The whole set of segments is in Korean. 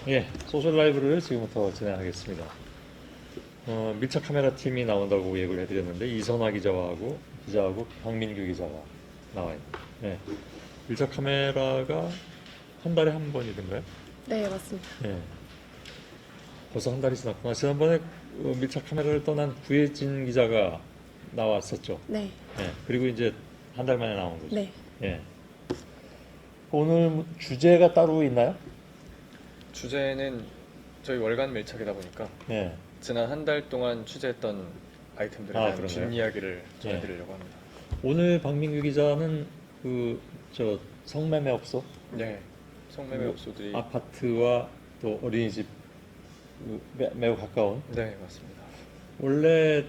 예, 소셜 라이브를 지금부터 진행하겠습니다. 밀착 카메라 팀이 나온다고 얘기를 해드렸는데 이선화 기자하고 박민규 기자가 나와 있네요. 예, 밀착 카메라가 한 달에 한 번이던가요? 네, 맞습니다. 예, 벌써 한 달이 지났구나. 지난번에 밀착 카메라를 떠난 구혜진 기자가 나왔었죠. 네, 예, 그리고 이제 한 달 만에 나온 거죠. 네. 예. 오늘 주제가 따로 있나요? 주제는 저희 월간 밀착이다 보니까 예. 지난 한 달 동안 취재했던 아이템들에 아, 대한 그런가요? 뒷이야기를 전해드리려고 합니다. 오늘 박민규 기자는 성매매 업소 네, 성매매 업소들이 아파트와 또 어린이집 매우 가까운. 네, 맞습니다. 원래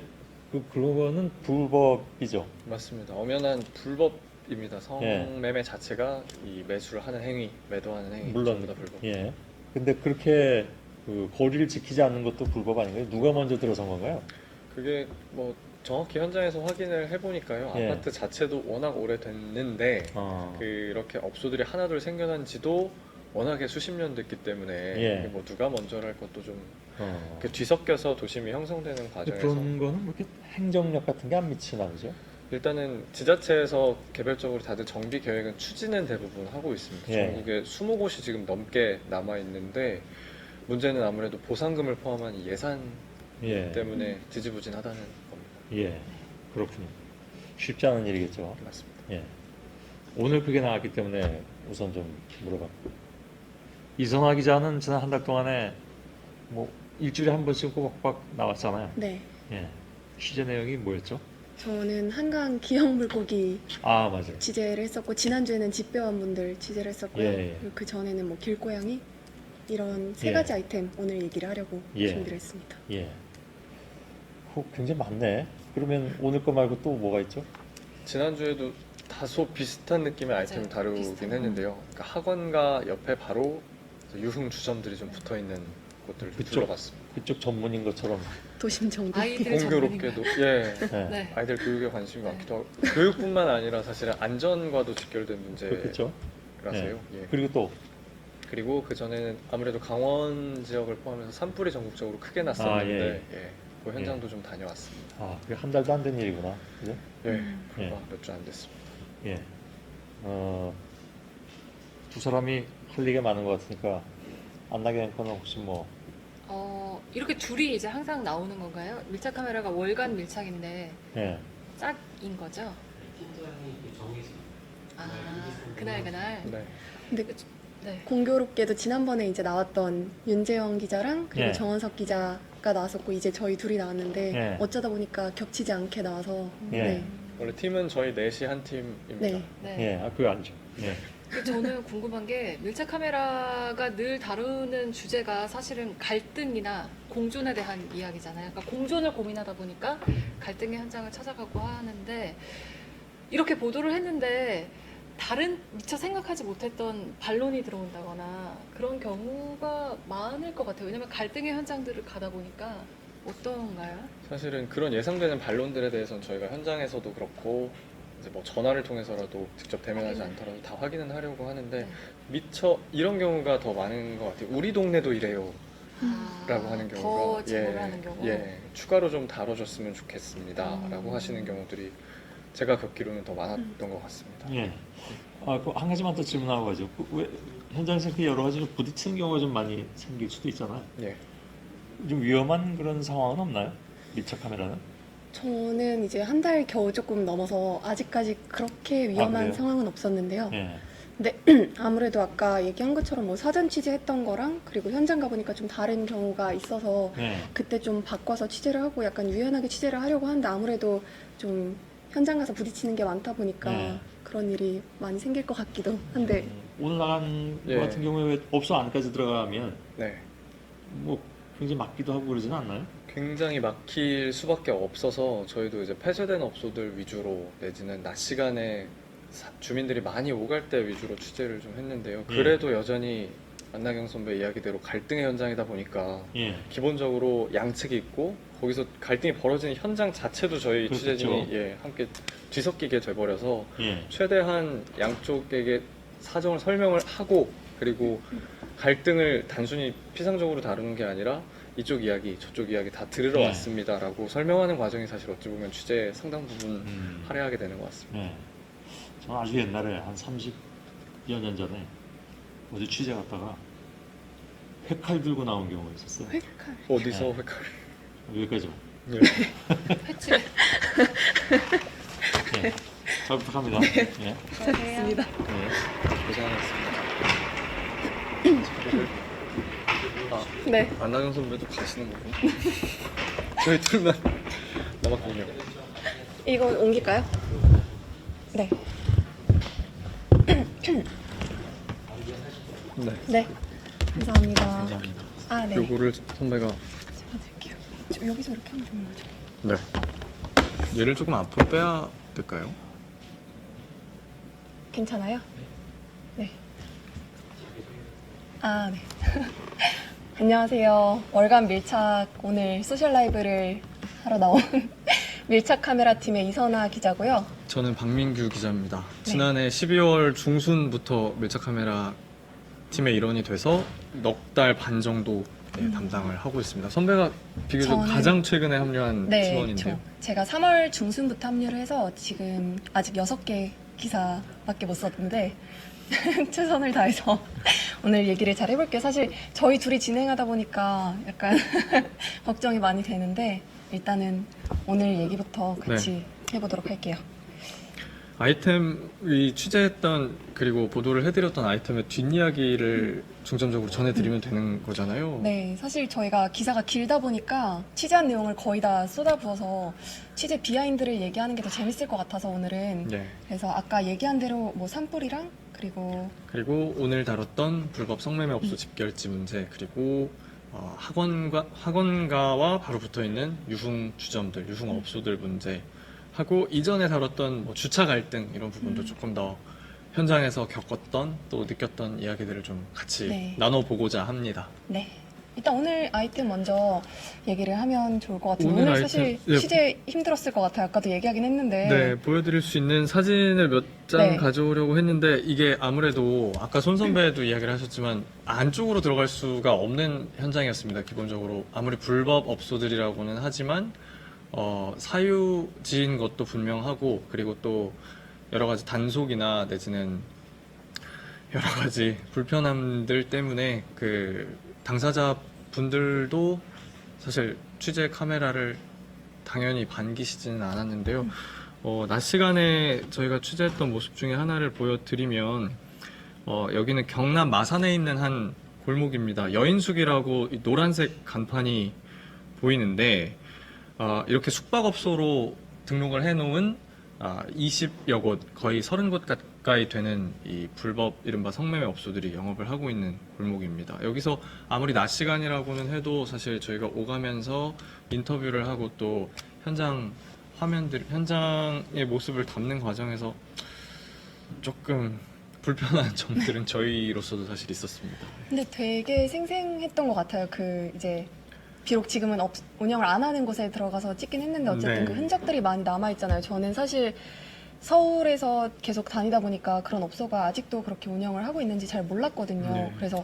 그거는 불법이죠. 맞습니다. 엄연한 불법입니다. 성매매 자체가 이 매수를 하는 행위, 매도하는 행위 물론 전부 다 불법. 예. 근데 그렇게 거리를 지키지 않는 것도 불법 아닌가요? 누가 먼저 들어선 건가요? 그게 뭐 정확히 현장에서 확인을 해보니까요. 예. 아파트 자체도 워낙 오래됐는데 그렇게 업소들이 하나둘 생겨난 지도 워낙에 수십 년 됐기 때문에 예. 이게 뭐 누가 먼저랄 것도 좀 어. 뒤섞여서 도심이 형성되는 과정에서 그런 거는 뭐 이렇게 행정력 같은 게 안 미치나 보죠? 일단은 지자체에서 개별적으로 다들 정비 계획은 추진은 대부분 하고 있습니다. 예. 전국에 20곳이 지금 넘게 남아 있는데 문제는 아무래도 보상금을 포함한 이 예산 예. 때문에 지지부진하다는 겁니다. 예. 그렇군요. 쉽지 않은 일이겠죠. 맞습니다. 예. 오늘 그게 나왔기 때문에 우선 좀 물어봤고, 이선화 기자는 지난 한 달 동안에 뭐 일주일에 한 번씩 꼬박꼬박 나왔잖아요. 네. 예. 취재 내용이 뭐였죠? 저는 한강 기형 물고기 아, 맞아요. 취재를 했었고 지난주에는 집배원분들 취재를 했었고요. 예, 예. 그리고 그 전에는 뭐 길고양이 이런 세 예. 가지 아이템 오늘 얘기를 하려고 예. 준비를 했습니다. 예. 굉장히 많네. 그러면 오늘 거 말고 또 뭐가 있죠? 지난주에도 다소 비슷한 느낌의 아이템을 다루긴 비슷한 했는데요. 그러니까 학원과 옆에 바로 유흥 주점들이 좀 붙어 있는 곳들을 좀 그쪽. 둘러봤습니다. 그쪽 전문인 것처럼. 도심 정비. 아이들 공교롭게도 예. 예. 네. 아이들 교육에 관심이 네. 많기도 하고 교육뿐만 아니라 사실은 안전과도 직결된 그렇겠죠. 문제라서요. 예. 그리고 또 그리고 그 전에는 아무래도 강원 지역을 포함해서 산불이 전국적으로 크게 났었는데 예. 그 현장도 좀 다녀왔습니다. 그게 한 달도 안 된 일이구나. 그죠? 예, 불과 몇 주 안 됐습니다. 예. 두 사람이 할 얘기가 많은 것 같으니까 안나게 앵커는 혹시 뭐 이렇게 둘이 이제 항상 나오는 건가요? 밀착 카메라가 월간 밀착인데 예. 짝인 거죠? 아, 그날. 네. 근데 네. 공교롭게도 지난번에 이제 나왔던 윤재영 기자랑 그리고 예. 정원석 기자가 나왔었고 이제 저희 둘이 나왔는데 예. 어쩌다 보니까 겹치지 않게 나와서 예. 네. 원래 팀은 저희 넷이 한 팀입니다. 네. 네. 예. 그거 아니죠. 예. 저는 궁금한 게 밀착 카메라가 늘 다루는 주제가 사실은 갈등이나 공존에 대한 이야기잖아요. 그러니까 공존을 고민하다 보니까 갈등의 현장을 찾아가고 하는데 이렇게 보도를 했는데 다른 미처 생각하지 못했던 반론이 들어온다거나 그런 경우가 많을 것 같아요. 왜냐면 갈등의 현장들을 가다 보니까 어떤가요? 사실은 그런 예상되는 반론들에 대해서는 저희가 현장에서도 그렇고 이제 뭐 전화를 통해서라도 직접 대면하지 확인을. 않더라도 다 확인은 하려고 하는데 네. 미처 이런 경우가 더 많은 것 같아요. 우리 동네도 이래요. 라고 하는 경우가 더 제보를 하는 경우. 예, 추가로 좀 다뤄줬으면 좋겠습니다. 라고 하시는 경우들이 제가 겪기로는 더 많았던 것 같습니다. 예. 한 가지만 더 질문하고 가죠. 왜 현장에서 그 여러 가지로 부딪히는 경우가 좀 많이 생길 수도 있잖아요. 예. 좀 위험한 그런 상황은 없나요? 밀착 카메라는? 저는 이제 한 달 겨우 조금 넘어서 아직까지 그렇게 위험한 그래요? 상황은 없었는데요. 예. 근데 아무래도 아까 얘기한 것처럼 뭐 사전 취재했던 거랑 그리고 현장 가보니까 좀 다른 경우가 있어서 예. 그때 좀 바꿔서 취재를 하고 약간 유연하게 취재를 하려고 하는데 아무래도 좀 현장 가서 부딪히는 게 많다 보니까 네. 그런 일이 많이 생길 것 같기도 한데 오늘 나간 예. 것 같은 경우에 왜 업소 안까지 들어가면 네. 뭐 굉장히 막기도 하고 그러진 않나요? 굉장히 막힐 수밖에 없어서 저희도 이제 폐쇄된 업소들 위주로 내지는 낮 시간에 주민들이 많이 오갈 때 위주로 취재를 좀 했는데요. 그래도 여전히 안나경 선배 이야기대로 갈등의 현장이다 보니까 예. 기본적으로 양측이 있고 거기서 갈등이 벌어지는 현장 자체도 저희 그렇겠죠. 취재진이 함께 뒤섞이게 돼버려서 예. 최대한 양쪽에게 사정을 설명을 하고 그리고 갈등을 단순히 피상적으로 다루는 게 아니라 이쪽 이야기, 저쪽 이야기 다 들으러 네. 왔습니다라고 설명하는 과정이 사실 어찌 보면 취재에 상당 부분 할애하게 되는 것 같습니다. 네. 저는 아주 옛날에 한 30여 년 전에 어디 취재 갔다가 회칼 들고 나온 경우가 있었어요. 회칼. 어디서 네. 회칼? 여기까지. 네. 패치. 네. 잘 부탁합니다. 네. 좋습니다. 네. 고생하셨습니다. 아, 네. 안나경 선배도 가시는 거고 저희 둘만 남았군요. 이거 옮길까요? 네. 네. 네. 감사합니다. 감사합니다. 아, 네. 요거를 선배가 찍어드릴게요. 여기서 이렇게 하면 되는 거죠? 네. 얘를 조금 앞으로 빼야 될까요? 괜찮아요? 네. 아, 네. 안녕하세요. 월간 밀착 오늘 소셜 라이브를 하러 나온 밀착 카메라 팀의 이선아 기자고요. 저는 박민규 기자입니다. 네. 지난해 12월 중순부터 밀착 카메라 팀의 일원이 돼서 넉 달 반 정도 담당을 하고 있습니다. 선배가 비교적 저는- 가장 최근에 합류한 네, 팀원인데요. 제가 3월 중순부터 합류를 해서 지금 아직 6개 기사밖에 못 썼는데 최선을 다해서 오늘 얘기를 잘 해볼게요. 사실 저희 둘이 진행하다 보니까 약간 걱정이 많이 되는데 일단은 오늘 얘기부터 같이 해보도록 할게요. 아이템이 취재했던 그리고 보도를 해드렸던 아이템의 뒷이야기를 중점적으로 전해드리면 되는 거잖아요. 네, 사실 저희가 기사가 길다 보니까 취재한 내용을 거의 다 쏟아부어서 취재 비하인드를 얘기하는 게 더 재밌을 것 같아서 오늘은 네. 그래서 아까 얘기한 대로 뭐 산불이랑 그리고 오늘 다뤘던 불법 성매매 업소 집결지 문제 그리고 학원가와 바로 붙어 있는 유흥 주점들, 유흥 업소들 문제 하고 이전에 다뤘던 뭐 주차 갈등 이런 부분도 조금 더 현장에서 겪었던 또 느꼈던 이야기들을 좀 같이 네. 나눠보고자 합니다. 네. 일단 오늘 아이템 먼저 얘기를 하면 좋을 것 같은데 오늘 오늘 아이템, 사실 네. 취재 힘들었을 것 같아요. 아까도 얘기하긴 했는데 네, 보여드릴 수 있는 사진을 몇 장 네. 가져오려고 했는데 이게 아무래도 아까 손 선배도 이야기를 하셨지만 안쪽으로 들어갈 수가 없는 현장이었습니다. 기본적으로 아무리 불법 업소들이라고는 하지만 사유지인 것도 분명하고 그리고 또 여러 가지 단속이나 내지는 여러 가지 불편함들 때문에 그 당사자 분들도 사실 취재 카메라를 당연히 반기시지는 않았는데요. 낮 시간에 저희가 취재했던 모습 중에 하나를 보여드리면 여기는 경남 마산에 있는 한 골목입니다. 여인숙이라고 이 노란색 간판이 보이는데 이렇게 숙박업소로 등록을 해놓은 20여 곳, 거의 30곳 가까이 되는 이 불법 이른바 성매매 업소들이 영업을 하고 있는 골목입니다. 여기서 아무리 낮 시간이라고는 해도 사실 저희가 오가면서 인터뷰를 하고 또 현장의 모습을 담는 과정에서 조금 불편한 점들은 저희로서도 사실 있었습니다. 근데 되게 생생했던 것 같아요. 그 이제 비록 지금은 운영을 안 하는 곳에 들어가서 찍긴 했는데 어쨌든 네. 그 흔적들이 많이 남아 있잖아요. 저는 사실 서울에서 계속 다니다 보니까 그런 업소가 아직도 그렇게 운영을 하고 있는지 잘 몰랐거든요. 네. 그래서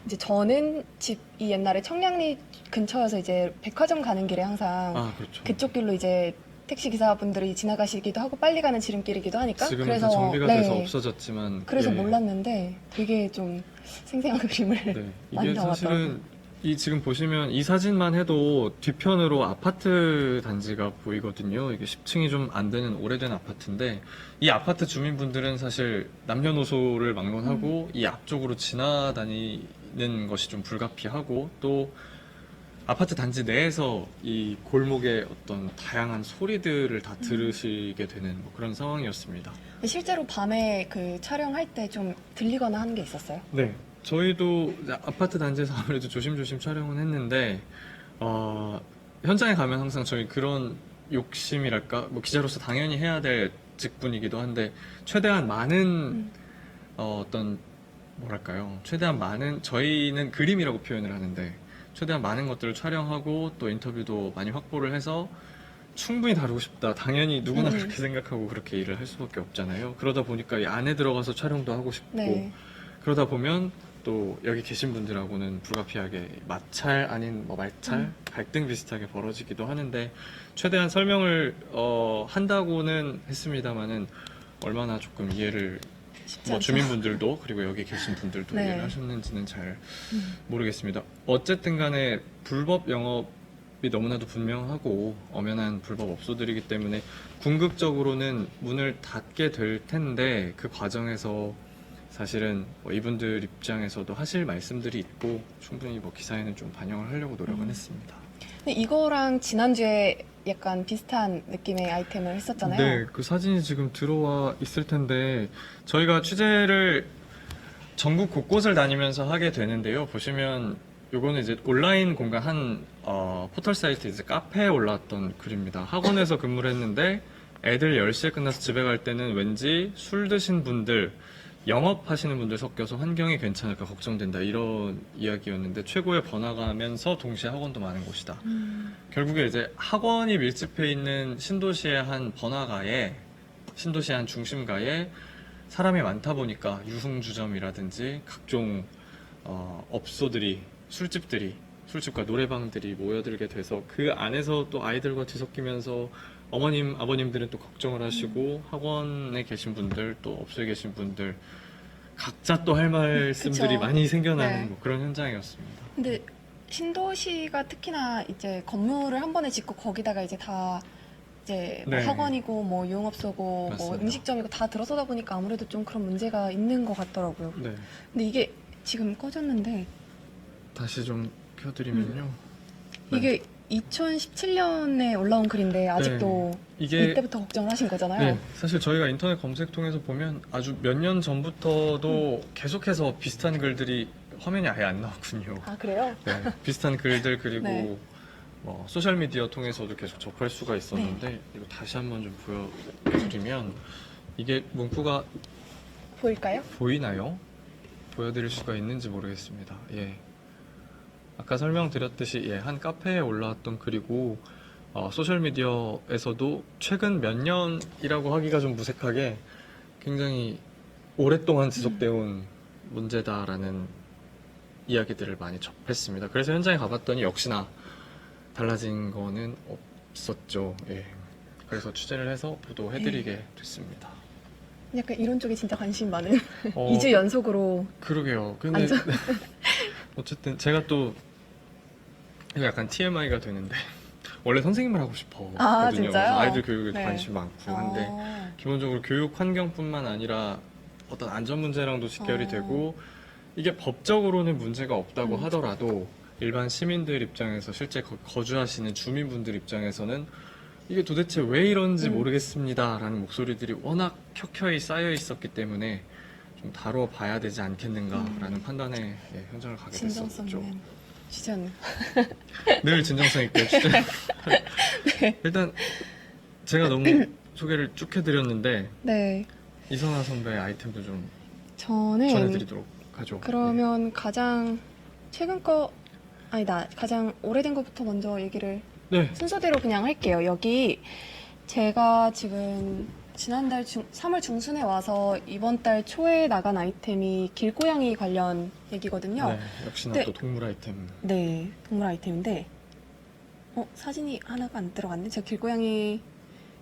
이제 저는 집이 옛날에 청량리 근처여서 이제 백화점 가는 길에 항상 그렇죠. 그쪽 길로 이제 택시 기사분들이 지나가시기도 하고 빨리 가는 지름길이기도 하니까 지금은 그래서 다 정비가 네. 돼서 없어졌지만 그래서 예. 몰랐는데 되게 좀 생생한 그림을 네. 많이 이게 사실은 담았더라고요. 이 지금 보시면 이 사진만 해도 뒤편으로 아파트 단지가 보이거든요. 이게 10층이 좀 안 되는 오래된 아파트인데 이 아파트 주민분들은 사실 남녀노소를 막론하고 이 앞쪽으로 지나다니는 것이 좀 불가피하고 또 아파트 단지 내에서 이 골목의 어떤 다양한 소리들을 다 들으시게 되는 뭐 그런 상황이었습니다. 실제로 밤에 그 촬영할 때 좀 들리거나 하는 게 있었어요? 네. 저희도 이제 아파트 단지에서 아무래도 조심조심 촬영은 했는데 현장에 가면 항상 저희 그런 욕심이랄까 뭐 기자로서 당연히 해야 될 직분이기도 한데 최대한 많은 어떤 뭐랄까요 최대한 많은 저희는 그림이라고 표현을 하는데 최대한 많은 것들을 촬영하고 또 인터뷰도 많이 확보를 해서 충분히 다루고 싶다. 당연히 누구나 그렇게 생각하고 그렇게 일을 할 수밖에 없잖아요. 그러다 보니까 이 안에 들어가서 촬영도 하고 싶고 네. 그러다 보면 또 여기 계신 분들하고는 불가피하게 마찰 아닌 뭐 말찰, 갈등 비슷하게 벌어지기도 하는데 최대한 설명을 한다고는 했습니다만은 얼마나 조금 이해를 쉽지 뭐 않죠. 주민분들도 그리고 여기 계신 분들도 네. 이해를 하셨는지는 잘 음. 모르겠습니다. 어쨌든 간에 불법 영업이 너무나도 분명하고 엄연한 불법 업소들이기 때문에 궁극적으로는 문을 닫게 될 텐데 그 과정에서 사실은 뭐 이분들 입장에서도 하실 말씀들이 있고 충분히 뭐 기사에는 좀 반영을 하려고 노력은 했습니다. 근데 이거랑 지난주에 약간 비슷한 느낌의 아이템을 했었잖아요. 네, 그 사진이 지금 들어와 있을 텐데 저희가 취재를 전국 곳곳을 다니면서 하게 되는데요. 보시면 요거는 이제 온라인 공간 한 포털 사이트 이제 카페에 올라왔던 글입니다. 학원에서 근무를 했는데 애들 10시에 끝나서 집에 갈 때는 왠지 술 드신 분들 영업하시는 분들 섞여서 환경이 괜찮을까 걱정된다 이런 이야기였는데 최고의 번화가 하면서 동시에 학원도 많은 곳이다. 결국에 이제 학원이 밀집해 있는 신도시의 한 번화가에 신도시의 한 중심가에 사람이 많다 보니까 유흥주점이라든지 각종 업소들이 술집과 노래방들이 모여들게 돼서 그 안에서 또 아이들과 뒤섞이면서 어머님 아버님들은 또 걱정을 하시고 학원에 계신 분들 또 업소에 계신 분들 각자 또 할 말씀들이 그쵸. 많이 생겨나는 네. 뭐 그런 현장이었습니다. 근데 신도시가 특히나 이제 건물을 한 번에 짓고 거기다가 이제 다 이제 뭐 네. 학원이고 뭐 유흥업소고 뭐 맞습니다. 음식점이고 다 들어서다 보니까 아무래도 좀 그런 문제가 있는 것 같더라고요. 네, 근데 이게 지금 꺼졌는데 다시 좀 켜드리면요. 네. 이게 2017년에 올라온 글인데 아직도 이게 이때부터 걱정을 하신 거잖아요. 네, 사실 저희가 인터넷 검색 통해서 보면 아주 몇 년 전부터도 계속해서 비슷한 글들이 화면이 아예 안 나왔군요. 아 그래요? 네, 비슷한 글들 그리고 네. 뭐 소셜 미디어 통해서도 계속 접할 수가 있었는데 이거 다시 한번 좀 보여드리면 이게 문구가 보일까요? 보이나요? 보여드릴 수가 있는지 모르겠습니다. 예. 아까 설명드렸듯이 한 카페에 올라왔던 글이고 소셜 미디어에서도 최근 몇 년이라고 하기가 좀 무색하게 굉장히 오랫동안 지속되어 온 문제다라는 이야기들을 많이 접했습니다. 그래서 현장에 가봤더니 역시나 달라진 거는 없었죠. 예. 그래서 취재를 해서 보도해드리게 됐습니다. 약간 이런 쪽에 진짜 관심 많은 어, 2주 연속으로 그러게요. 근데 앉아. 어쨌든 제가 또 이거 약간 TMI가 되는데 원래 선생님을 하고 싶어거든요. 아, 진짜요? 그래서 아이들 교육에 네. 관심 많고 한데 기본적으로 교육 환경뿐만 아니라 어떤 안전 문제랑도 직결이 되고 이게 법적으로는 문제가 없다고 하더라도 일반 시민들 입장에서 실제 거주하시는 주민분들 입장에서는 이게 도대체 왜 이런지 모르겠습니다라는 목소리들이 워낙 켜켜이 쌓여 있었기 때문에 좀 다뤄봐야 되지 않겠는가라는 판단에 현장을 가게 진정성 됐었죠. 있는 취재였네요. 늘 진정성 있게 취재. 일단 제가 너무 소개를 쭉 해드렸는데 네, 이선아 선배의 아이템도 좀 저는 전해드리도록 하죠. 그러면 가장 최근 거 아니다 가장 오래된 것부터 먼저 얘기를 네. 순서대로 그냥 할게요. 여기 제가 지금 지난달 3월 중순에 와서 이번 달 초에 나간 아이템이 길고양이 관련 얘기거든요. 네, 역시나 네. 또 동물 아이템. 네, 동물 아이템인데 사진이 하나가 안 들어갔네. 제가 길고양이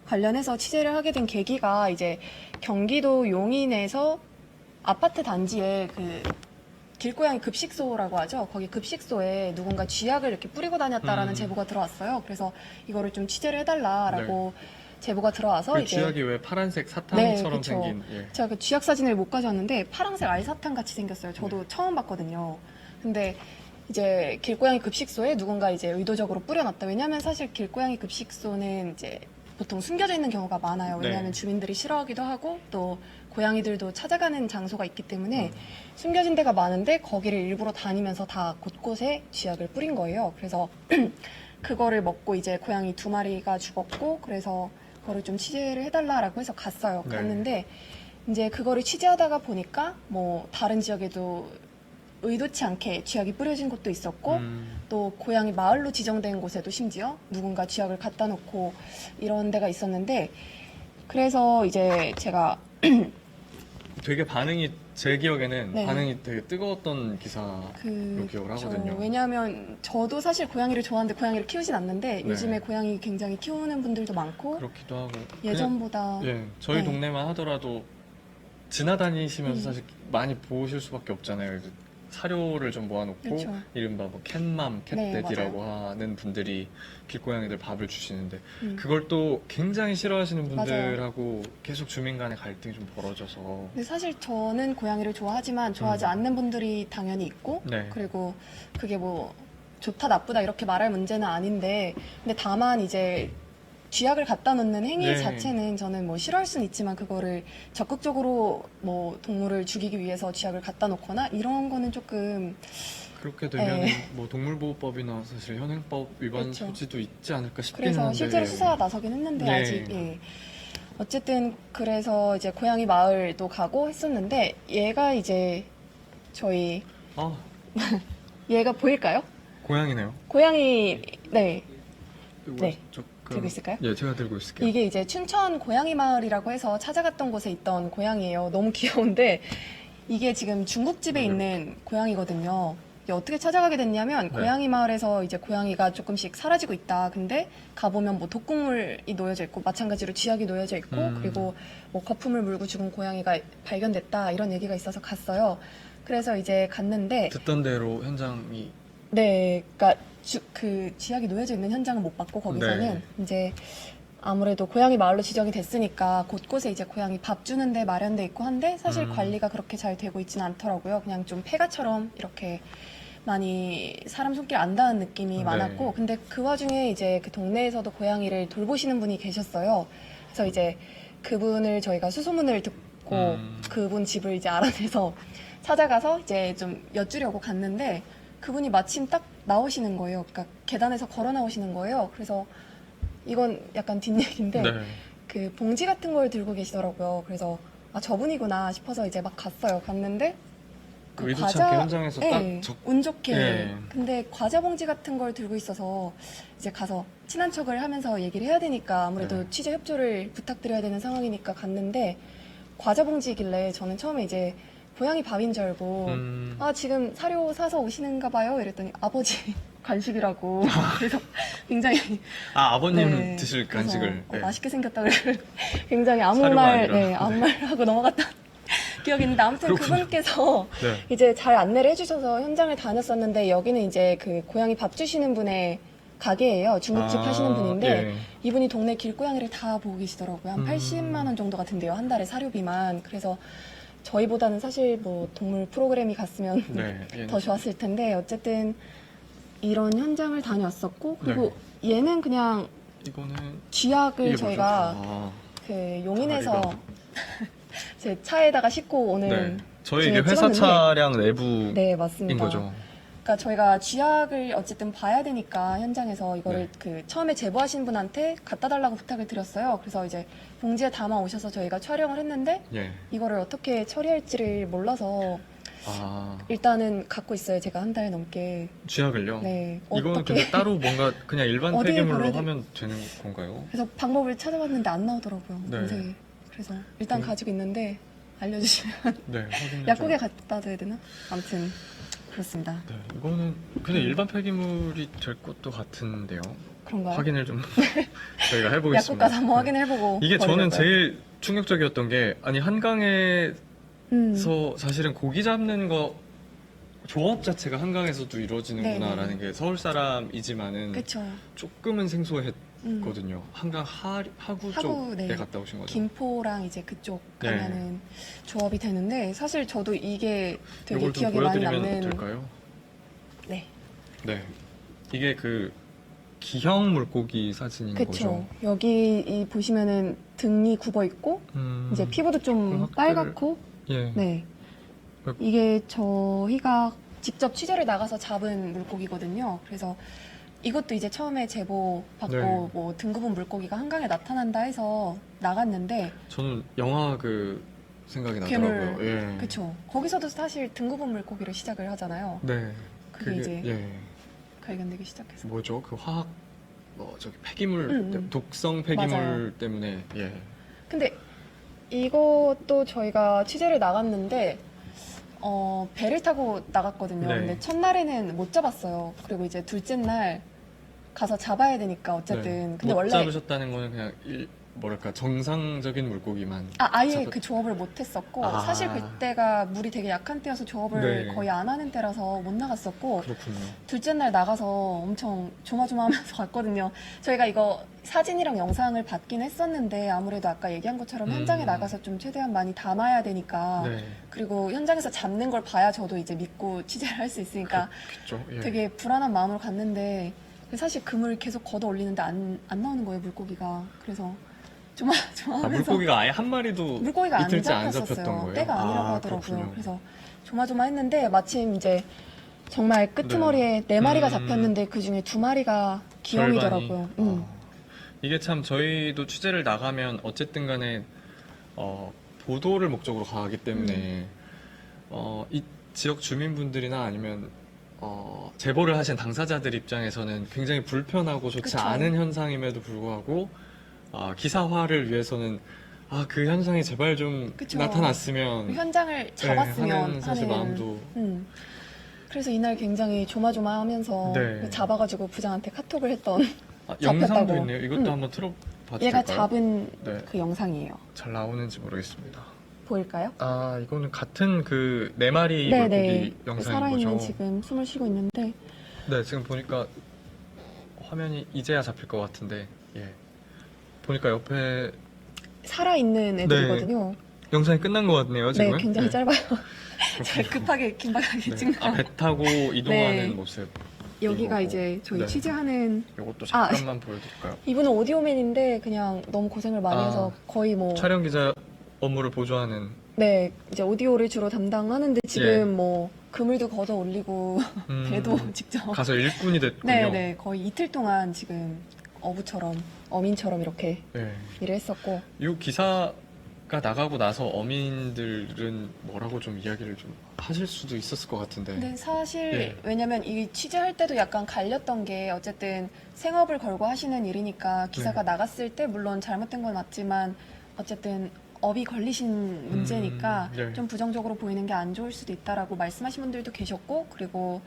관련해서 취재를 하게 된 계기가 이제 경기도 용인에서 아파트 단지에 그 길고양이 급식소라고 하죠. 거기 급식소에 누군가 쥐약을 이렇게 뿌리고 다녔다라는 제보가 들어왔어요. 그래서 이거를 좀 취재를 해달라라고 제보가 들어와서 그 이제 쥐약이 왜 파란색 사탕처럼 그쵸. 생긴. 제가 그 쥐약 사진을 못 가져왔는데 파란색 알사탕 같이 생겼어요. 저도 처음 봤거든요. 근데 이제 길고양이 급식소에 누군가 이제 의도적으로 뿌려놨다. 왜냐하면 사실 길고양이 급식소는 이제 보통 숨겨져 있는 경우가 많아요. 왜냐하면 네. 주민들이 싫어하기도 하고 또 고양이들도 찾아가는 장소가 있기 때문에 숨겨진 데가 많은데 거기를 일부러 다니면서 다 곳곳에 쥐약을 뿌린 거예요. 그래서 그거를 먹고 이제 고양이 2마리가 죽었고 그래서 그거를 좀 취재를 해달라라고 해서 갔어요. 네. 갔는데 이제 그거를 취재하다가 보니까 뭐 다른 지역에도 의도치 않게 쥐약이 뿌려진 곳도 있었고 또 고양이 마을로 지정된 곳에도 심지어 누군가 쥐약을 갖다 놓고 이런 데가 있었는데 그래서 이제 제가 되게 반응이 제 기억에는 네. 반응이 되게 뜨거웠던 기사로 기억을 하거든요. 왜냐하면 저도 사실 고양이를 좋아하는데 고양이를 키우진 않는데 네. 요즘에 고양이 굉장히 키우는 분들도 많고 그렇기도 하고 예전보다 그냥, 예, 저희 네. 동네만 하더라도 지나다니시면서 음. 사실 많이 보실 수밖에 없잖아요. 사료를 좀 모아놓고 그렇죠. 이른바 뭐 캣맘, 네, 캣데디라고 하는 분들이 길고양이들 밥을 주시는데 음. 그걸 또 굉장히 싫어하시는 맞아요. 분들하고 계속 주민 간의 갈등이 좀 벌어져서 근데 사실 저는 고양이를 좋아하지만 좋아하지 않는 분들이 당연히 있고 네. 그리고 그게 뭐 좋다 나쁘다 이렇게 말할 문제는 아닌데 근데 다만 이제 쥐약을 갖다 놓는 행위 네. 자체는 저는 뭐 싫어할 수는 있지만 그거를 적극적으로 뭐 동물을 죽이기 위해서 쥐약을 갖다 놓거나 이런 거는 조금 그렇게 되면 네. 뭐 동물보호법이나 사실 현행법 위반 그렇죠. 소지도 있지 않을까 싶긴 그래서 한데 실제로 수사 나서긴 했는데 네. 아직 예. 어쨌든 그래서 이제 고양이 마을도 가고 했었는데 얘가 이제 저희 아 얘가 보일까요? 고양이네요. 고양이 네 이거 네. 조금- 들고 있을까요? 예, 제가 들고 있을게요. 이게 이제 춘천 고양이 마을이라고 해서 찾아갔던 곳에 있던 고양이에요. 너무 귀여운데 이게 지금 중국집에 있는 고양이거든요. 이게 어떻게 찾아가게 됐냐면 네. 고양이 마을에서 이제 고양이가 조금씩 사라지고 있다. 근데 가보면 뭐 독극물이 놓여져 있고 마찬가지로 쥐약이 놓여져 있고 그리고 뭐 거품을 물고 죽은 고양이가 발견됐다 이런 얘기가 있어서 갔어요. 그래서 이제 갔는데 듣던 대로 현장이 네, 그러니까 그 쥐약이 놓여져 있는 현장은 못 봤고 거기서는 네. 이제 아무래도 고양이 마을로 지정이 됐으니까 곳곳에 이제 고양이 밥 주는데 마련돼 있고 한데 사실 관리가 그렇게 잘 되고 있지는 않더라고요. 그냥 좀 폐가처럼 이렇게 많이 사람 손길 안 닿은 느낌이 네. 많았고 근데 그 와중에 이제 그 동네에서도 고양이를 돌보시는 분이 계셨어요. 그래서 이제 그분을 저희가 수소문을 듣고 그분 집을 이제 알아내서 찾아가서 이제 좀 여쭈려고 갔는데 그분이 마침 딱 나오시는 거예요. 그러니까 계단에서 걸어 나오시는 거예요. 그래서 이건 약간 뒷얘기인데 네. 그 봉지 같은 걸 들고 계시더라고요. 그래서 아 저분이구나 싶어서 이제 막 갔어요. 갔는데 그 의도치 않게 현장에서 예, 딱 운 좋게 예. 근데 과자 봉지 같은 걸 들고 있어서 이제 가서 친한 척을 하면서 얘기를 해야 되니까 아무래도 네. 취재 협조를 부탁드려야 되는 상황이니까 갔는데 과자 봉지이길래 저는 처음에 이제 고양이 밥인 줄 알고 아 지금 사료 사서 오시는가 봐요 이랬더니 아버지 간식이라고 그래서 굉장히 아버님 네, 드실 그래서 간식을 네. 맛있게 생겼다 그래 굉장히 아무 사료가 말 아니라. 네, 아무 말 하고 넘어갔다 기억이 있는데 아무튼 그렇군요. 그분께서 네. 이제 잘 안내를 해주셔서 현장을 다녔었는데 여기는 이제 그 고양이 밥 주시는 분의 가게예요. 중국집 하시는 분인데 예. 이분이 동네 길고양이를 다 보고 계시더라고요. 한 80만 원 정도 같은데요. 한 달에 사료비만. 그래서 저희보다는 사실 뭐 동물 프로그램이 갔으면 네. 더 좋았을 텐데 어쨌든 이런 현장을 다녀왔었고 그리고 얘는 그냥 이거는 쥐약을 이게 저희가 뭐죠? 아, 그 용인에서 다리가. 제 차에다가 싣고 오는 네. 저희 이게 중에 회사 찍었는데 차량 내부인 네 맞습니다. 거죠. 그러니까 저희가 쥐약을 어쨌든 봐야 되니까 현장에서 이거를 네. 그 처음에 제보하신 분한테 갖다 달라고 부탁을 드렸어요. 그래서 이제 봉지에 담아 오셔서 저희가 촬영을 했는데 예. 이거를 어떻게 처리할지를 몰라서 아, 일단은 갖고 있어요. 제가 한 달 넘게. 쥐약을요? 네. 이거는 어떻게 근데 따로 뭔가 그냥 일반 어디에 폐기물로 버려야 돼? 하면 되는 건가요? 그래서 방법을 찾아봤는데 안 나오더라고요. 네. 검색에. 그래서 일단 네. 가지고 있는데 알려주시면 네, 확인해 약국에 갖다 줘야 되나? 아무튼 그렇습니다. 네, 이거는 그냥 일반 폐기물이 될 것도 같은데요. 그런가요? 확인을 좀 저희가 약국 해보겠습니다. 가서 한번 확인해보고 이게 저는 버리려고요. 제일 충격적이었던 게 아니 한강에서 사실은 고기 잡는 거 조업 자체가 한강에서도 이루어지는구나라는 게 서울 사람이지만은 그쵸. 조금은 생소했거든요. 음. 한강 하구 하구, 쪽에 네. 갔다 오신 거죠? 김포랑 이제 그쪽 네. 가면은 조업이 되는데 사실 저도 이게 되게 이걸 좀 기억에 많이 보여드리면 남는 될까요? 네. 네. 이게 그 기형 물고기 사진인 그쵸. 거죠. 여기 이 보시면은 등이 굽어 있고 이제 피부도 좀 그 빨갛고 예. 네. 그- 이게 저희가 직접 취재를 나가서 잡은 물고기거든요. 그래서 이것도 이제 처음에 제보 받고 네. 뭐 등급은 물고기가 한강에 나타난다 해서 나갔는데 저는 영화 그 생각이 나더라고요. 괴물. 예. 그쵸. 거기서도 사실 등급은 물고기를 시작을 하잖아요. 네. 그게 이제 예. 발견되기 시작해서. 뭐죠? 그 화학 저기 폐기물 음. 독성 폐기물 맞아요. 때문에 예. 근데 이것도 저희가 취재를 나갔는데 배를 타고 나갔거든요. 네. 근데 첫날에는 못 잡았어요. 그리고 이제 둘째 날 가서 잡아야 되니까 어쨌든. 근데 못 원래 잡으셨다는 거는 그냥 뭐랄까 정상적인 물고기만. 아예 잡았- 그 조업을 못 했었고 아. 사실 그때가 물이 되게 약한 때여서 조업을 네. 거의 안 하는 때라서 못 나갔었고 그렇군요. 둘째 날 나가서 엄청 조마조마하면서 갔거든요. 저희가 이거 사진이랑 영상을 받긴 했었는데 아무래도 아까 얘기한 것처럼 현장에 나가서 좀 최대한 많이 담아야 되니까 네. 그리고 현장에서 잡는 걸 봐야 저도 이제 믿고 취재를 할 수 있으니까 그렇죠. 예. 되게 불안한 마음으로 갔는데 사실 그물 계속 걷어 올리는데 안 나오는 거예요, 물고기가. 그래서 조마조마하면서 물고기가 아예 한 마리도 물고기가 안 이틀째 안 잡혔었어요. 잡혔던 거예요? 때가 아니라고 아, 하더라고요. 그렇군요. 그래서 조마조마했는데 마침 이제 정말 끄트머리에 네 마리가 잡혔는데 그 중에 두 마리가 기형이더라고요. 절반이. 이게 참 저희도 취재를 나가면 어쨌든 간에 보도를 목적으로 가기 때문에 이 지역 주민분들이나 아니면 제보를 하신 당사자들 입장에서는 굉장히 불편하고 좋지 그쵸. 않은 현상임에도 불구하고 기사화를 위해서는 그 현상이 제발 좀 그쵸. 나타났으면 현장을 잡았으면 하는 사실 하는. 마음도 그래서 이날 굉장히 조마조마하면서 네. 잡아가지고 부장한테 카톡을 했던 영상도 잡혔다고. 있네요. 이것도 한번 틀어봐도 얘가 될까요? 잡은 네. 그 영상이에요. 잘 나오는지 모르겠습니다. 보일까요? 이거는 같은 그 네 마리 네네. 물고기 그 영상인 살아있는 거죠. 지금 숨을 쉬고 있는데 네, 지금 보니까 화면이 이제야 잡힐 것 같은데, 보니까 옆에 살아있는 애들이거든요. 영상이 끝난 것 같네요, 지금. 네, 굉장히 짧아요. 그렇군요. 제가 급하게 긴박하게 네. 찍는 배 타고 이동하는 네. 모습. 여기가 이거고. 이제 저희 네. 취재하는 이것도 잠깐만 보여드릴까요? 이분은 오디오맨인데 그냥 너무 고생을 많이 해서 거의 뭐 촬영 기자 업무를 보조하는. 네, 이제 오디오를 주로 담당하는데 지금 뭐 그물도 걷어 올리고 배도 직접 가서 일꾼이 됐군요. 네, 거의 이틀 동안 지금 어부처럼 어민처럼 이렇게 네. 일을 했었고 이 기사가 나가고 나서 어민들은 뭐라고 좀 이야기를 좀 하실 수도 있었을 것 같은데. 근데 사실 네. 왜냐면 이 취재할 때도 약간 갈렸던 게 어쨌든 생업을 걸고 하시는 일이니까 기사가 네. 나갔을 때 물론 잘못된 건 맞지만 어쨌든 업이 걸리신 문제니까 네. 좀 부정적으로 보이는 게 안 좋을 수도 있다라고 말씀하신 분들도 계셨고 그리고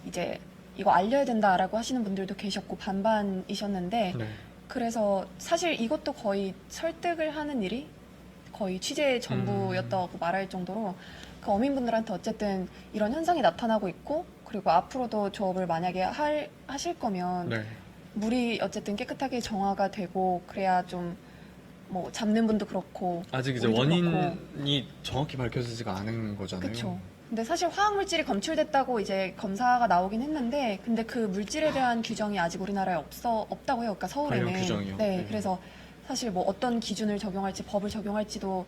이제 이거 알려야 된다라고 하시는 분들도 계셨고 반반이셨는데 네. 그래서 사실 이것도 거의 설득을 하는 일이 거의 취재 전부였다고 말할 정도로 그 어민분들한테 어쨌든 이런 현상이 나타나고 있고 그리고 앞으로도 조업을 만약에 하실 거면 네. 물이 어쨌든 깨끗하게 정화가 되고 그래야 좀 뭐 잡는 분도 그렇고 아직 이제 우리도 원인이 정확히 밝혀지지가 않은 거잖아요. 그렇죠. 근데 사실 화학 물질이 검출됐다고 이제 검사가 나오긴 했는데 근데 그 물질에 대한 규정이 아직 우리나라에 없다고 해요. 그러니까 서울에는 관련 규정이요? 네, 네. 그래서 사실 뭐 어떤 기준을 적용할지 법을 적용할지도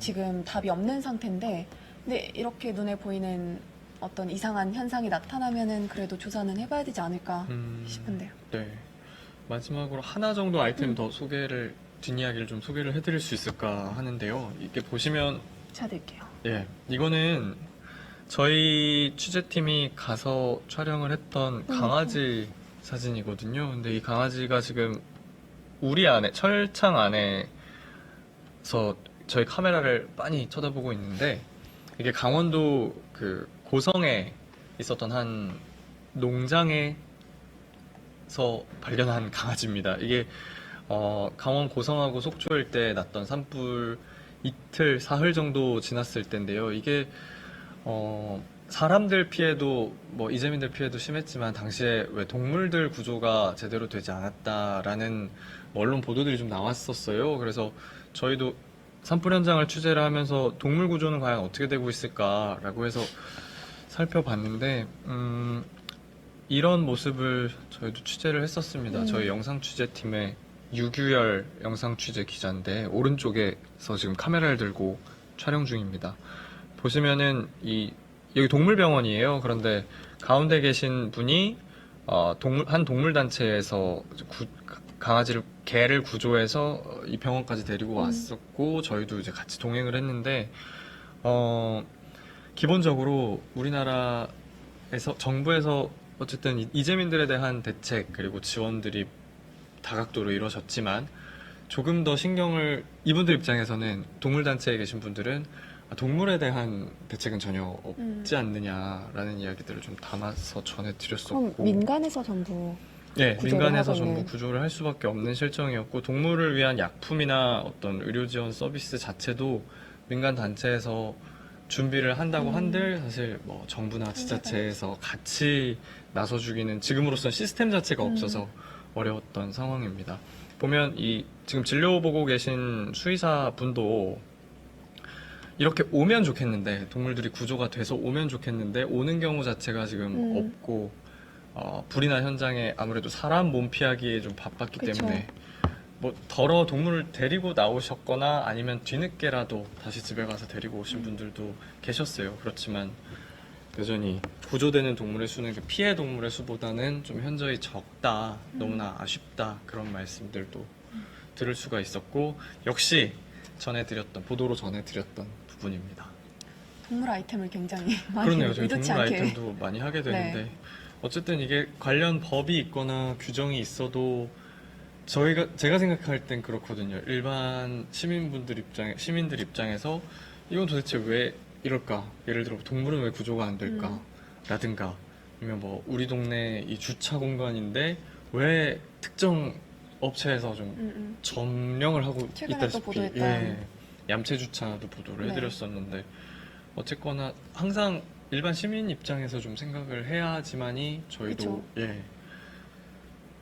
지금 답이 없는 상태인데 근데 이렇게 눈에 보이는 어떤 이상한 현상이 나타나면은 그래도 조사는 해봐야 되지 않을까 싶은데요. 네. 마지막으로 하나 정도 아이템 더 뒷이야기를 좀 소개를 해드릴 수 있을까 하는데요. 이게 보시면 찾을게요. 이거는 저희 취재팀이 가서 촬영을 했던 강아지 사진이거든요. 근데 이 강아지가 지금 우리 안에 철창 안에서 저희 카메라를 빤히 쳐다보고 있는데 이게 강원도 그 고성에 있었던 한 농장에서 발견한 강아지입니다. 이게 강원 고성하고 속초일 때 났던 산불 이틀, 사흘 정도 지났을 때인데요. 이게 사람들 피해도 뭐 이재민들 피해도 심했지만 당시에 왜 동물들 구조가 제대로 되지 않았다라는 언론 보도들이 좀 나왔었어요. 그래서 저희도 산불 현장을 취재를 하면서 동물 구조는 과연 어떻게 되고 있을까라고 해서 살펴봤는데 이런 모습을 저희도 취재를 했었습니다. 저희 영상 취재팀의 유규열 영상 취재 기자인데 오른쪽에서 지금 카메라를 들고 촬영 중입니다. 보시면은 여기 동물병원이에요. 그런데 가운데 계신 분이 한 동물단체에서 개를 구조해서 이 병원까지 데리고 왔었고 저희도 이제 같이 동행을 했는데 기본적으로 우리나라에서 정부에서 어쨌든 이재민들에 대한 대책 그리고 지원들이 다각도로 이루어졌지만 조금 더 신경을 이분들 입장에서는 동물단체에 계신 분들은 동물에 대한 대책은 전혀 없지 않느냐라는 이야기들을 좀 담아서 전해드렸었고 그럼 민간에서 전부 네, 구조를 민간에서 하고 전부 있는. 구조를 할 수밖에 없는 실정이었고 동물을 위한 약품이나 어떤 의료 지원 서비스 자체도 민간 단체에서 준비를 한다고 한들 사실 뭐 정부나 지자체에서 같이 나서주기는 지금으로선 시스템 자체가 없어서 어려웠던 상황입니다. 보면 이 지금 진료 보고 계신 수의사 분도 이렇게 오면 좋겠는데 동물들이 구조가 돼서 오면 좋겠는데 오는 경우 자체가 지금 없고 불이 난 현장에 아무래도 사람 몸 피하기에 좀 바빴기 그쵸. 때문에 뭐 덜어 동물을 데리고 나오셨거나 아니면 뒤늦게라도 다시 집에 가서 데리고 오신 분들도 계셨어요. 그렇지만 여전히 구조되는 동물의 수는 그 피해 동물의 수보다는 좀 현저히 적다, 너무나 아쉽다 그런 말씀들도 들을 수가 있었고 역시 보도로 전해드렸던 부분입니다. 동물 아이템을 굉장히 많이 그렇네요. 저희 의도치 동물 않게. 아이템도 많이 하게 되는데 네. 어쨌든 이게 관련 법이 있거나 규정이 있어도 제가 생각할 땐 그렇거든요. 일반 시민들 입장에서 이건 도대체 왜 이럴까? 예를 들어 동물은 왜 구조가 안 될까? 라든가 아니면 뭐 우리 동네 이 주차 공간인데 왜 특정 업체에서 좀 점령을 하고 최근에 있다시피 또 보도했던. 예, 얌체 주차도 보도를 네. 해드렸었는데 어쨌거나 항상 일반 시민 입장에서 좀 생각을 해야지만이 저희도 그쵸.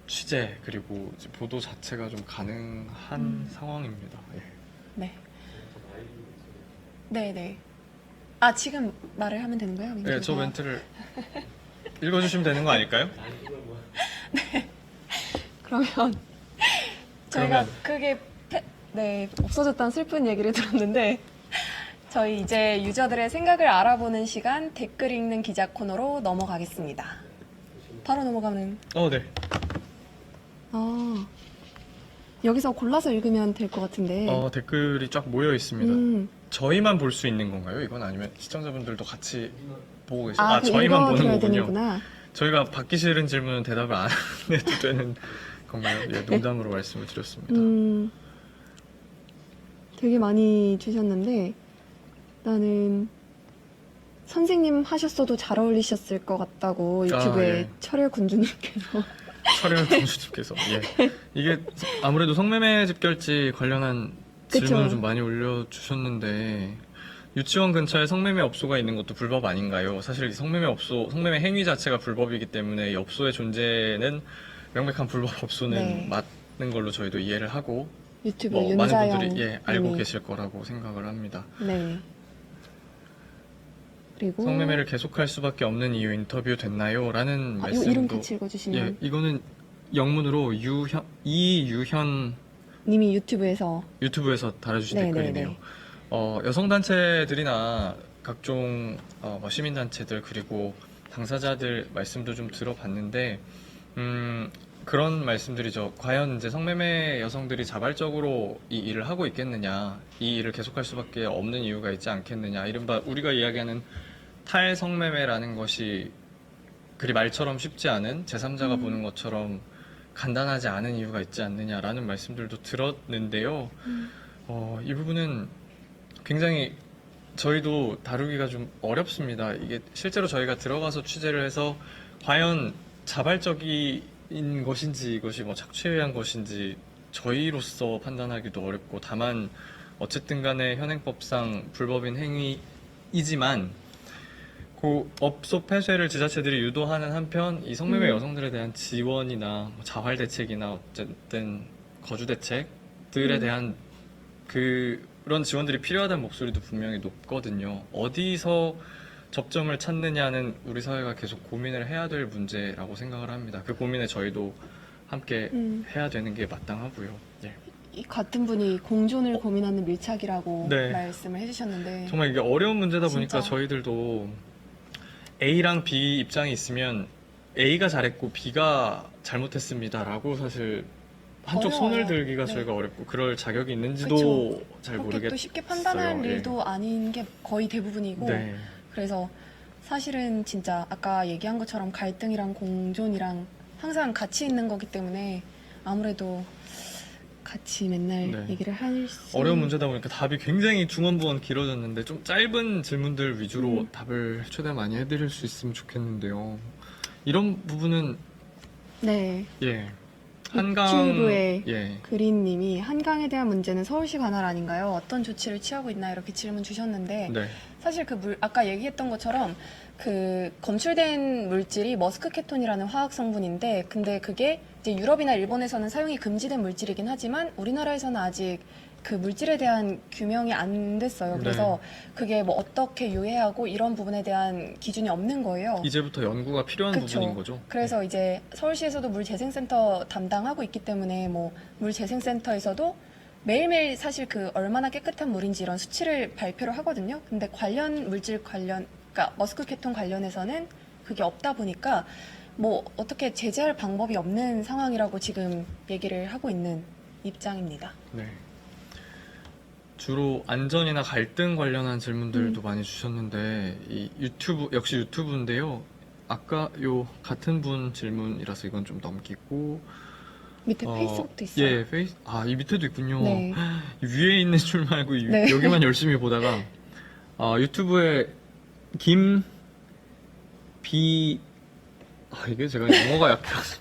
취재 그리고 이제 보도 자체가 좀 가능한 상황입니다. 예. 네. 네네. 아 지금 말을 하면 되는 거예요? 네, 저 민규가? 멘트를 읽어주시면 되는 거 아닐까요? 그러면 저희가 그게 없어졌다는 슬픈 얘기를 들었는데 저희 이제 유저들의 생각을 알아보는 시간 댓글 읽는 기자 코너로 넘어가겠습니다. 바로 넘어가면 네. 여기서 골라서 읽으면 될 것 같은데. 댓글이 쫙 모여 있습니다. 음. 저희만 볼 수 있는 건가요? 이건 아니면 시청자분들도 같이 보고 계세요? 그 저희만 보는 읽어드려야 거군요. 되는구나. 저희가 받기 싫은 질문은 대답을 안 해도 되는 건가요? 예, 농담으로 말씀을 드렸습니다. 되게 많이 주셨는데 나는 선생님 하셨어도 잘 어울리셨을 것 같다고 유튜브에 예. 철혈 군주님께서 촬영 공주님께서 이게 아무래도 성매매 집결지 관련한 그쵸. 질문을 좀 많이 올려주셨는데 유치원 근처에 성매매 업소가 있는 것도 불법 아닌가요? 사실 이 성매매 행위 자체가 불법이기 때문에 이 업소의 존재는 명백한 불법 업소는 네. 맞는 걸로 저희도 이해를 하고 유튜브 많은 윤자영 분들이 알고 님이. 계실 거라고 생각을 합니다. 네. 그리고 성매매를 계속할 수밖에 없는 이유 인터뷰 됐나요? 라는 이 이름 말씀도 같이 읽어주시면 예, 이거는 영문으로 이유현 님이 유튜브에서 유튜브에서 달아주신 네, 댓글이네요. 네, 여성단체들이나 각종 뭐 시민단체들 그리고 당사자들 말씀도 좀 들어봤는데 그런 말씀들이죠. 과연 이제 성매매 여성들이 자발적으로 이 일을 하고 있겠느냐, 이 일을 계속할 수밖에 없는 이유가 있지 않겠느냐, 이른바 우리가 이야기하는 탈성매매라는 것이 그리 말처럼 쉽지 않은 제3자가 보는 것처럼 간단하지 않은 이유가 있지 않느냐라는 말씀들도 들었는데요. 이 부분은 굉장히 저희도 다루기가 좀 어렵습니다. 이게 실제로 저희가 들어가서 취재를 해서 과연 자발적인 것인지 이것이 뭐 착취에 의한 것인지 저희로서 판단하기도 어렵고 다만 어쨌든 간에 현행법상 불법인 행위이지만 그 업소 폐쇄를 지자체들이 유도하는 한편 이 성매매 여성들에 대한 지원이나 뭐 자활 대책이나 어쨌든 거주 대책들에 대한 그런 지원들이 필요하다는 목소리도 분명히 높거든요. 어디서 접점을 찾느냐는 우리 사회가 계속 고민을 해야 될 문제라고 생각을 합니다. 그 고민에 저희도 함께 해야 되는 게 마땅하고요. 예. 이 같은 분이 공존을 고민하는 밀착이라고 네. 말씀을 해주셨는데 정말 이게 어려운 문제다 보니까 진짜. 저희들도 A랑 B 입장이 있으면 A가 잘했고 B가 잘못했습니다라고 사실 한쪽 어려워요. 손을 들기가 네. 저희가 어렵고 그럴 자격이 있는지도 그쵸. 잘 그렇게 모르겠어요. 또 쉽게 판단할 예. 일도 아닌 게 거의 대부분이고 네. 그래서 사실은 진짜 아까 얘기한 것처럼 갈등이랑 공존이랑 항상 같이 있는 거기 때문에 아무래도 같이 맨날 네. 얘기를 할 수. 어려운 문제다 보니까 답이 굉장히 중원부원 길어졌는데 좀 짧은 질문들 위주로 답을 최대한 많이 해드릴 수 있으면 좋겠는데요. 이런 부분은 네. 예 한강 유튜브에 예 그린님이 한강에 대한 문제는 서울시 관할 아닌가요? 어떤 조치를 취하고 있나 이렇게 질문 주셨는데 네. 사실 아까 얘기했던 것처럼 그 검출된 물질이 머스크케톤이라는 화학 성분인데 근데 그게 이제 유럽이나 일본에서는 사용이 금지된 물질이긴 하지만 우리나라에서는 아직 그 물질에 대한 규명이 안 됐어요. 그래서 그게 뭐 어떻게 유해하고 이런 부분에 대한 기준이 없는 거예요. 이제부터 연구가 필요한 그쵸. 부분인 거죠. 그래서 이제 서울시에서도 물재생센터 담당하고 있기 때문에 뭐 물재생센터에서도 매일매일 사실 그 얼마나 깨끗한 물인지 이런 수치를 발표를 하거든요. 근데 관련 물질 그러니까 머스크케톤 관련해서는 그게 없다 보니까 뭐 어떻게 제재할 방법이 없는 상황이라고 지금 얘기를 하고 있는 입장입니다. 네. 주로 안전이나 갈등 관련한 질문들도 많이 주셨는데 이 유튜브 역시 유튜브인데요. 아까 요 같은 분 질문이라서 이건 좀 넘기고 밑에 페이스북도 있어요. 예, 이 밑에도 있군요. 네. 이 위에 있는 줄 말고 네. 여기만 열심히 보다가 유튜브에 이게 제가 영어가 약해서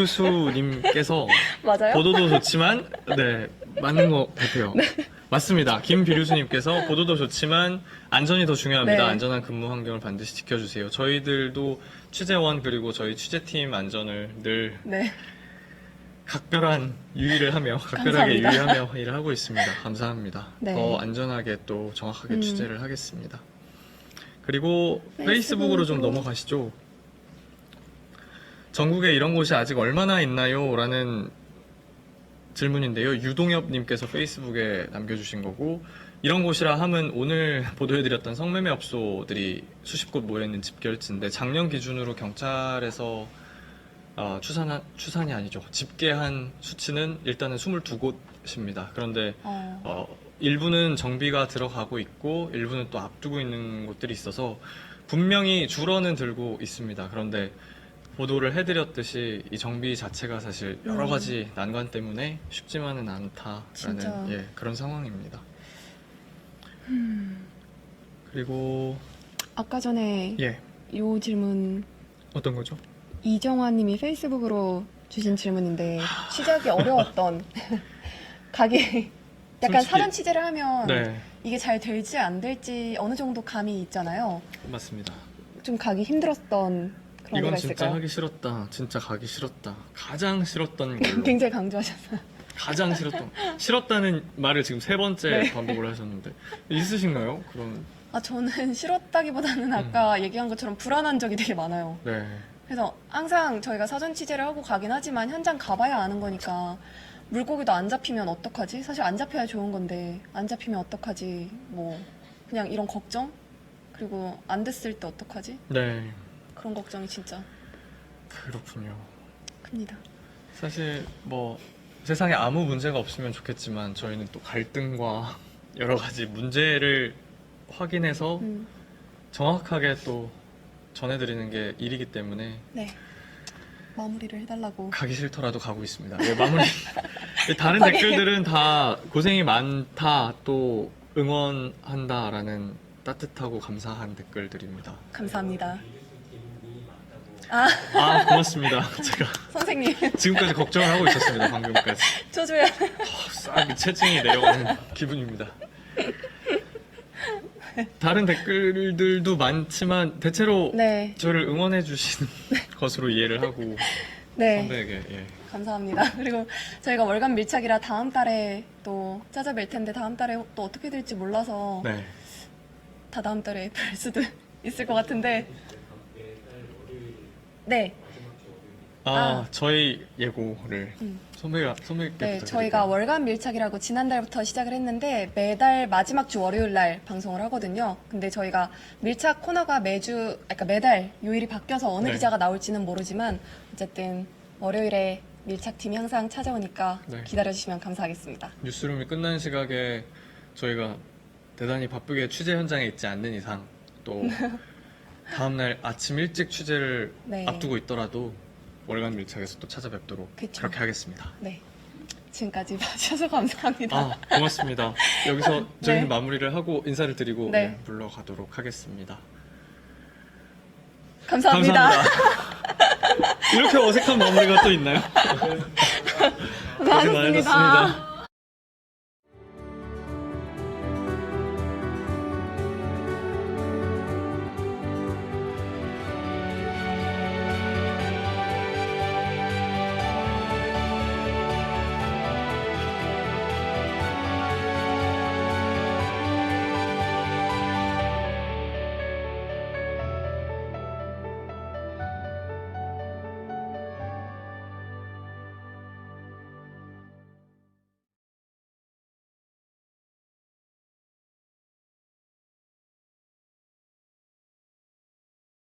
김비류수님께서 맞아요? 보도도 좋지만 네 맞는 것 같아요. 맞습니다. 김비류수님께서 보도도 좋지만 안전이 더 중요합니다. 네. 안전한 근무 환경을 반드시 지켜주세요. 저희들도 취재원 그리고 저희 취재팀 안전을 늘 네. 각별한 유의를 하며 각별하게 감사합니다. 유의하며 일을 하고 있습니다. 감사합니다. 네. 더 안전하게 또 정확하게 취재를 하겠습니다. 그리고 페이스북으로 좀 넘어가시죠. 전국에 이런 곳이 아직 얼마나 있나요? 라는 질문인데요. 유동엽님께서 페이스북에 남겨주신 거고 이런 곳이라 함은 오늘 보도해드렸던 성매매 업소들이 수십 곳 모여있는 집결지인데 작년 기준으로 경찰에서 추산이 아니죠. 집계한 수치는 일단은 22곳입니다. 그런데 일부는 정비가 들어가고 있고 일부는 또 앞두고 있는 곳들이 있어서 분명히 줄어는 들고 있습니다. 그런데 보도를 해드렸듯이 이 정비 자체가 사실 여러 가지 난관 때문에 쉽지만은 않다라는 진짜. 그런 상황입니다. 그리고 아까 전에 요 질문 어떤 거죠? 이정화님이 페이스북으로 주신 질문인데 취재하기 어려웠던 가게 약간 솔직히- 사전 취재를 하면 네, 이게 잘 될지 안 될지 어느 정도 감이 있잖아요. 맞습니다. 좀 가기 힘들었던 그런 이건 데가 진짜 있을까요? 하기 싫었다. 진짜 가기 싫었다. 가장 싫었던 걸로. 굉장히 강조하셨어요. 가장 싫었다는 말을 지금 3번째 네. 반복을 하셨는데 있으신가요? 그런 저는 싫었다기보다는 아까 얘기한 것처럼 불안한 적이 되게 많아요. 네. 그래서 항상 저희가 사전 취재를 하고 가긴 하지만 현장 가봐야 아는 거니까 물고기도 안 잡히면 어떡하지? 사실 안 잡혀야 좋은 건데 안 잡히면 어떡하지? 뭐 그냥 이런 걱정? 그리고 안 됐을 때 어떡하지? 네. 그런 걱정이 진짜 그렇군요. 큽니다. 사실 뭐 세상에 아무 문제가 없으면 좋겠지만 저희는 또 갈등과 여러 가지 문제를 확인해서 정확하게 또 전해드리는 게 일이기 때문에 네. 마무리를 해달라고. 가기 싫더라도 가고 있습니다. 마무리. 다른 댓글들은 다 고생이 많다, 또 응원한다라는 따뜻하고 감사한 댓글들입니다. 감사합니다. 고맙습니다. 제가 선생님 지금까지 걱정을 하고 있었습니다. 방금까지. 쪼줘야. 싹 체증이 내려가는 기분입니다. 다른 댓글들도 많지만 대체로 네. 저를 응원해 주시는 것으로 이해를 하고 네. 선배에게 감사합니다. 그리고 저희가 월간 밀착이라 다음 달에 또 찾아뵐 텐데 다음 달에 또 어떻게 될지 몰라서 네. 다 다음 달에 뵐 수도 있을 것 같은데. 네. 저희 예고를 선배께 네, 부탁드릴게요. 저희가 월간 밀착이라고 지난달부터 시작을 했는데 매달 마지막 주 월요일 날 방송을 하거든요. 근데 저희가 밀착 코너가 그러니까 매달 요일이 바뀌어서 어느 네. 기자가 나올지는 모르지만 어쨌든 월요일에 밀착팀이 항상 찾아오니까 네. 기다려주시면 감사하겠습니다. 뉴스룸이 끝난 시각에 저희가 대단히 바쁘게 취재 현장에 있지 않는 이상 또 다음날 아침 일찍 취재를 네. 앞두고 있더라도 월간 밀착에서 또 찾아뵙도록 그쵸. 그렇게 하겠습니다. 네. 지금까지 봐주셔서 감사합니다. 아, 고맙습니다. 여기서 저희는 네. 마무리를 하고 인사를 드리고 네. 네, 물러가도록 하겠습니다. 감사합니다. 이렇게 어색한 마무리가 또 있나요? 고생하셨습니다. 고생 많으셨습니다.